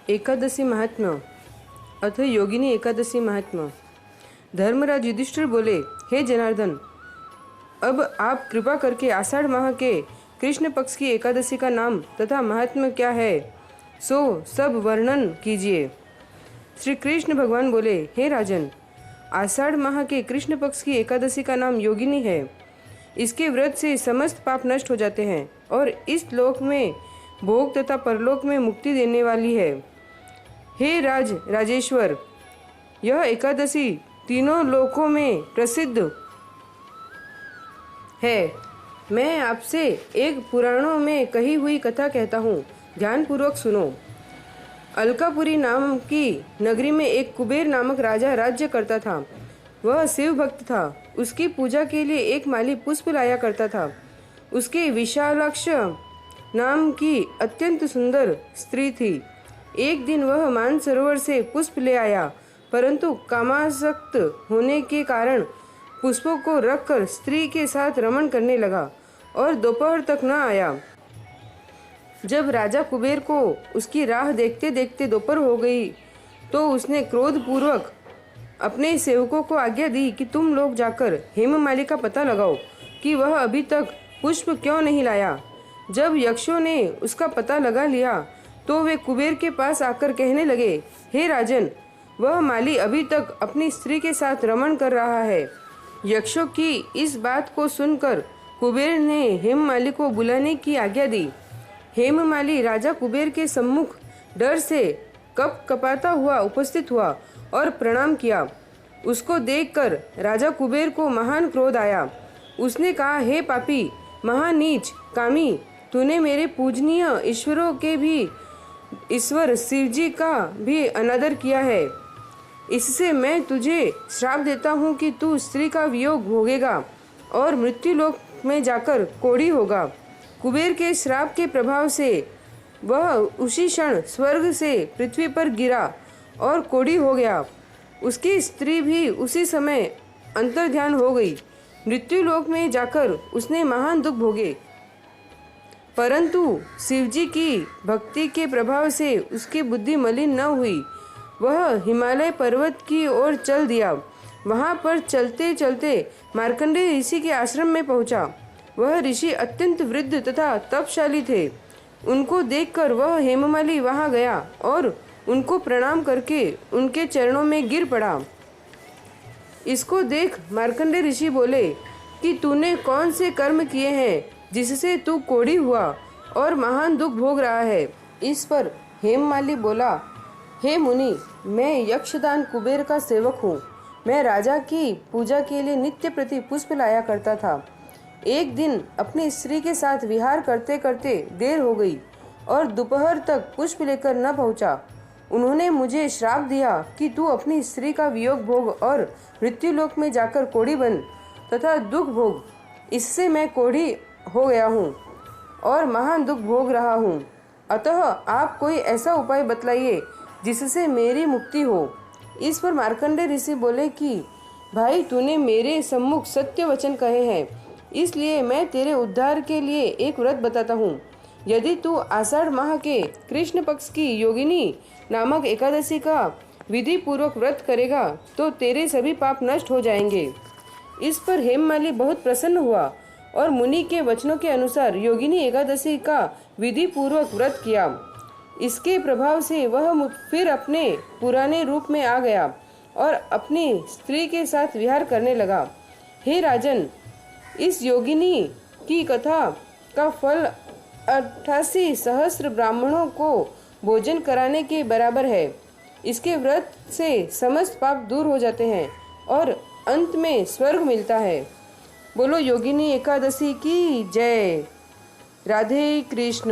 एकादशी महात्म्य अथ योगिनी एकादशी महात्म्य। धर्मराज युधिष्ठिर बोले, हे जनार्दन, अब आप कृपा करके आषाढ़ माह के कृष्ण पक्ष की एकादशी का नाम तथा महात्म्य क्या है सो सब वर्णन कीजिए। श्री कृष्ण भगवान बोले, हे राजन, आषाढ़ माह के कृष्ण पक्ष की एकादशी का नाम योगिनी है। इसके व्रत से समस्त पाप नष्ट हो जाते हैं और इस लोक में भोग तथा परलोक में मुक्ति देने वाली है। हे राजेश्वर, यह एकादशी तीनों लोकों में प्रसिद्ध है। मैं आपसे एक पुराणों में कही हुई कथा कहता हूँ, ध्यानपूर्वक सुनो। अलकापुरी नाम की नगरी में एक कुबेर नामक राजा राज्य करता था। वह शिव भक्त था। उसकी पूजा के लिए एक माली पुष्प लाया करता था। उसके विशालाक्ष नाम की अत्यंत सुंदर स्त्री थी। एक दिन वह मानसरोवर से पुष्प ले आया, परंतु कामासक्त होने के कारण पुष्पों को रखकर स्त्री के साथ रमण करने लगा और दोपहर तक न आया। जब राजा कुबेर को उसकी राह देखते देखते दोपहर हो गई तो उसने क्रोधपूर्वक अपने सेवकों को आज्ञा दी कि तुम लोग जाकर हेममाली का पता लगाओ कि वह अभी तक पुष्प क्यों नहीं लाया। जब यक्षों ने उसका पता लगा लिया तो वे कुबेर के पास आकर कहने लगे, हे राजन, वह माली अभी तक अपनी स्त्री के साथ रमण कर रहा है। यक्षों की इस बात को सुनकर कुबेर ने हेममाली को बुलाने की आज्ञा दी। हेममाली राजा कुबेर के सम्मुख डर से कप कपाता हुआ उपस्थित हुआ और प्रणाम किया। उसको देखकर राजा कुबेर को महान क्रोध आया। उसने कहा, हे पापी, महानीच, कामी, तूने मेरे पूजनीय ईश्वरों के भी ईश्वर शिवजी का भी अनादर किया है। इससे मैं तुझे श्राप देता हूँ कि तू स्त्री का वियोग भोगेगा और मृत्युलोक में जाकर कोढ़ी होगा। कुबेर के श्राप के प्रभाव से वह उसी क्षण स्वर्ग से पृथ्वी पर गिरा और कोढ़ी हो गया। उसकी स्त्री भी उसी समय अंतर्ध्यान हो गई। मृत्युलोक में जाकर उसने महान दुख भोगे, परंतु शिवजी की भक्ति के प्रभाव से उसकी बुद्धि मलिन न हुई। वह हिमालय पर्वत की ओर चल दिया। वहां पर चलते चलते मार्कंडेय ऋषि के आश्रम में पहुंचा। वह ऋषि अत्यंत वृद्ध तथा तपशाली थे। उनको देखकर वह हेममाली वहां गया और उनको प्रणाम करके उनके चरणों में गिर पड़ा। इसको देख मार्कंडेय ऋषि बोले कि तूने कौन से कर्म किए हैं जिससे तू कोढ़ी हुआ और महान दुख भोग रहा है। इस पर हेममाली बोला, हे मुनि, मैं यक्षदान कुबेर का सेवक हूँ। मैं राजा की पूजा के लिए नित्य प्रति पुष्प लाया करता था। एक दिन अपनी स्त्री के साथ विहार करते करते देर हो गई और दोपहर तक पुष्प लेकर न पहुँचा। उन्होंने मुझे श्राप दिया कि तू अपनी स्त्री का वियोग भोग और मृत्युलोक में जाकर कोढ़ी बन तथा दुख भोग। इससे मैं कोढ़ी हो गया हूँ और महान दुख भोग रहा हूँ। अतः आप कोई ऐसा उपाय बतलाइए जिससे मेरी मुक्ति हो। इस पर मार्कंडेय ऋषि बोले कि भाई, तूने मेरे सम्मुख सत्य वचन कहे हैं, इसलिए मैं तेरे उद्धार के लिए एक व्रत बताता हूँ। यदि तू आषाढ़ माह के कृष्ण पक्ष की योगिनी नामक एकादशी का विधि पूर्वक व्रत करेगा तो तेरे सभी पाप नष्ट हो जाएंगे। इस पर हेममाली बहुत प्रसन्न हुआ और मुनि के वचनों के अनुसार योगिनी एकादशी का विधि पूर्वक व्रत किया। इसके प्रभाव से वह फिर अपने पुराने रूप में आ गया और अपनी स्त्री के साथ विहार करने लगा। हे राजन, इस योगिनी की कथा का फल 88 सहस्त्र ब्राह्मणों को भोजन कराने के बराबर है। इसके व्रत से समस्त पाप दूर हो जाते हैं और अंत में स्वर्ग मिलता है। बोलो योगिनी एकादशी की जय। राधे कृष्ण।